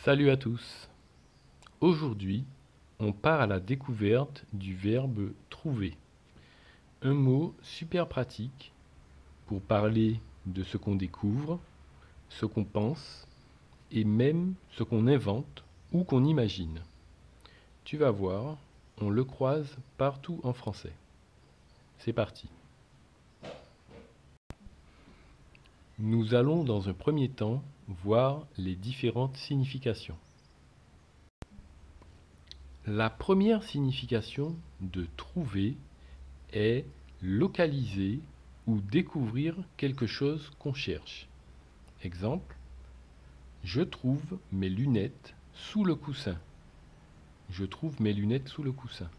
Salut à tous. Aujourd'hui, on part à la découverte du verbe trouver. Un mot super pratique pour parler de ce qu'on découvre, ce qu'on pense et même ce qu'on invente ou qu'on imagine. Tu vas voir, on le croise partout en français. C'est parti. Nous allons dans un premier temps voir les différentes significations. La première signification de trouver est localiser ou découvrir quelque chose qu'on cherche. Exemple, je trouve mes lunettes sous le coussin. Je trouve mes lunettes sous le coussin.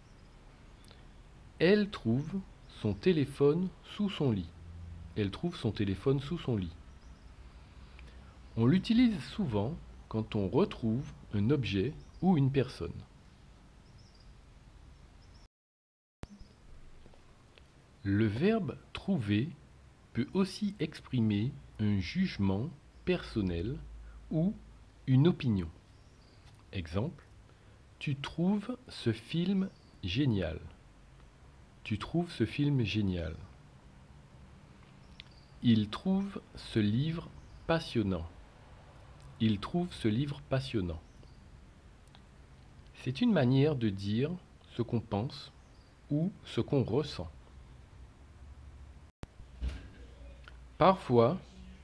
Elle trouve son téléphone sous son lit. Elle trouve son téléphone sous son lit. On l'utilise souvent quand on retrouve un objet ou une personne. Le verbe trouver peut aussi exprimer un jugement personnel ou une opinion. Exemple, tu trouves ce film génial. Tu trouves ce film génial. Il trouve ce livre passionnant. Il trouve ce livre passionnant. C'est une manière de dire ce qu'on pense ou ce qu'on ressent. Parfois,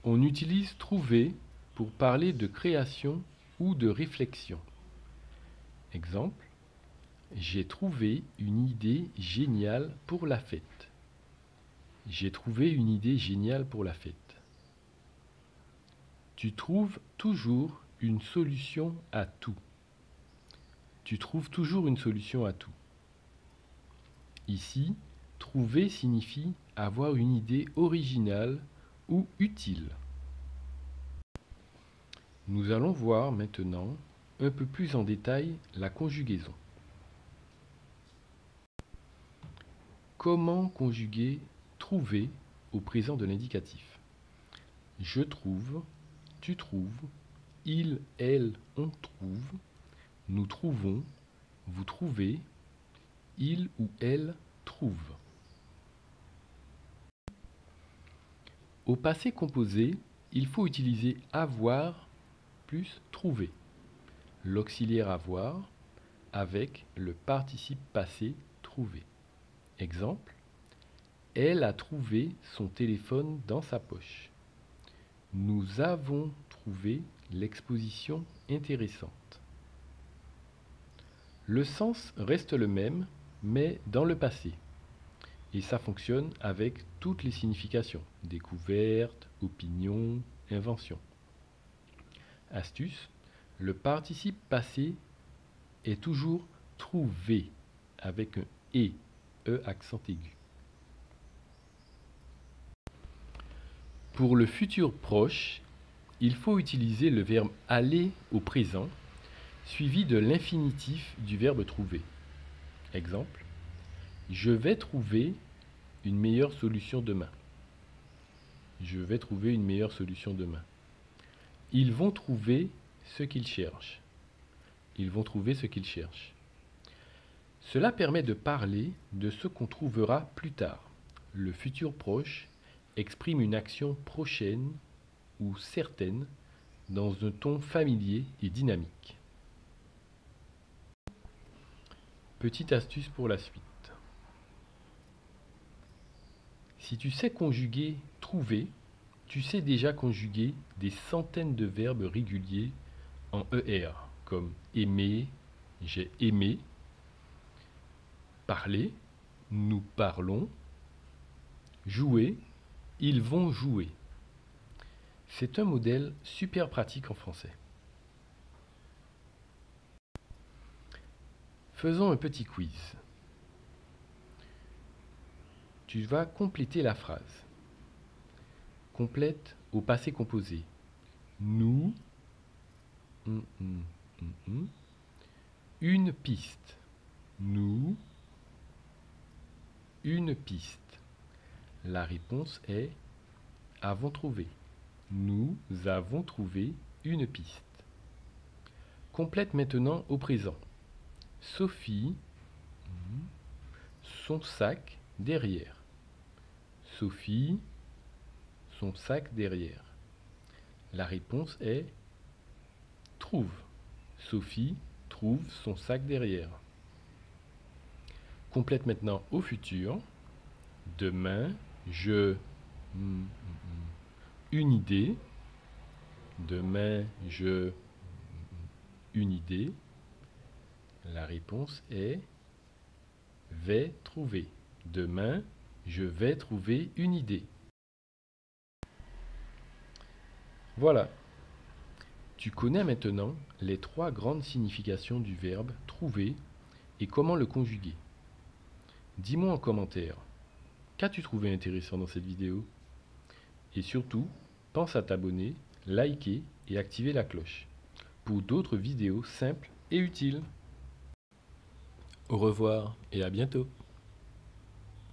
on utilise trouver pour parler de création ou de réflexion. Exemple, j'ai trouvé une idée géniale pour la fête. J'ai trouvé une idée géniale pour la fête. Tu trouves toujours une solution à tout. Tu trouves toujours une solution à tout. Ici, trouver signifie avoir une idée originale ou utile. Nous allons voir maintenant un peu plus en détail la conjugaison. Comment conjuguer trouver au présent de l'indicatif? Je trouve, tu trouves, il, elle, on trouve, nous trouvons, vous trouvez, il ou elle trouve. Au passé composé, il faut utiliser avoir plus trouver. L'auxiliaire avoir avec le participe passé trouver. Exemple, elle a trouvé son téléphone dans sa poche. Nous avons trouvé l'exposition intéressante. Le sens reste le même, mais dans le passé. Et ça fonctionne avec toutes les significations. Découverte, opinion, invention. Astuce, le participe passé est toujours trouvé avec un E accent aigu. Pour le futur proche, il faut utiliser le verbe aller au présent, suivi de l'infinitif du verbe trouver. Exemple, je vais trouver une meilleure solution demain. Je vais trouver une meilleure solution demain. Ils vont trouver ce qu'ils cherchent. Ils vont trouver ce qu'ils cherchent. Cela permet de parler de ce qu'on trouvera plus tard. Le futur proche exprime une action prochaine ou certaine dans un ton familier et dynamique. Petite astuce pour la suite. Si tu sais conjuguer trouver, tu sais déjà conjuguer des centaines de verbes réguliers en ER, comme aimer, j'ai aimé, parler, nous parlons, jouer, ils vont jouer. C'est un modèle super pratique en français. Faisons un petit quiz. Tu vas compléter la phrase. Complète au passé composé. Nous, une piste. Nous, une piste. La réponse est avons trouvé. Nous avons trouvé une piste. Complète maintenant au présent. Sophie, son sac derrière. Sophie, son sac derrière. La réponse est trouve. Sophie trouve son sac derrière. Complète maintenant au futur. Demain, je... Une idée. Demain, je... Une idée. La réponse est vais trouver. Demain, je vais trouver une idée. Voilà. Tu connais maintenant les 3 grandes significations du verbe trouver et comment le conjuguer. Dis-moi en commentaire, qu'as-tu trouvé intéressant dans cette vidéo? Et surtout, pense à t'abonner, liker et activer la cloche pour d'autres vidéos simples et utiles. Au revoir et à bientôt.